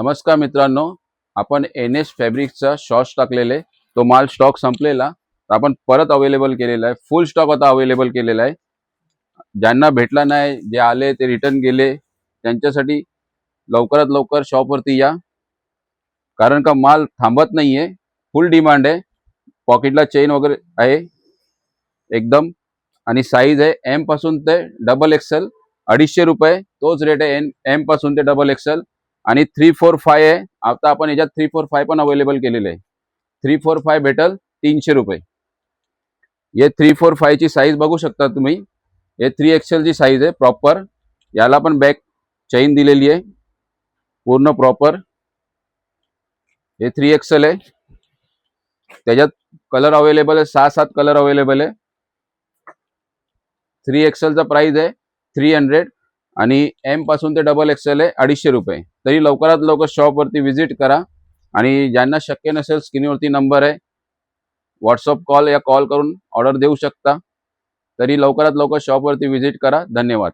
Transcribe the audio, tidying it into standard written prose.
नमस्कार मित्रांनो, आपण NS फॅब्रिकचा शॉर्ट्स टाकलेले, तो माल स्टॉक संपलेला, तर आपण परत अवेलेबल केलेला आहे। फुल स्टॉक आता अवेलेबल केलेला आहे। ज्यांना भेटला नाही, जे आले ते रिटर्न गेले, त्यांच्यासाठी लवकरात लवकर शॉपवरती या, कारण का माल थांबत नाहीये। फुल डिमांड आहे। पॉकेटला चेन वगैरे आहे एकदम, आणि साईज आहे M पासून ते XXL, 250 रुपये तोच रेट आहे। M पासून ते XXL आणि 345 आहे। आता आपण याच्यात 345 पण अवेलेबल केलेले आहे। 345 भेटल 300 रुपये। ये 345 ची साईज बघू शकता तुम्ही। हे 3XL ची साईज आहे प्रॉपर। याला पण बॅक चेन दिलेली आहे पूर्ण प्रॉपर। हे 3XL आहे। त्याच्यात कलर अवेलेबल आहे, 6-7 कलर अवेलेबल आहे। 3XL चा प्राइस आहे 300 आणि M पासून ते XXL आहे 250 रुपये। तरी लवकरात लवकर शॉप वरती विजिट करा, आणि ज्यांना शक्य नसेल स्क्रीनवरती नंबर आहे, व्हॉट्सअप कॉल या कॉल करून ऑर्डर देऊ शकता। तरी लवकरात लवकर शॉप वरती विजिट करा। धन्यवाद।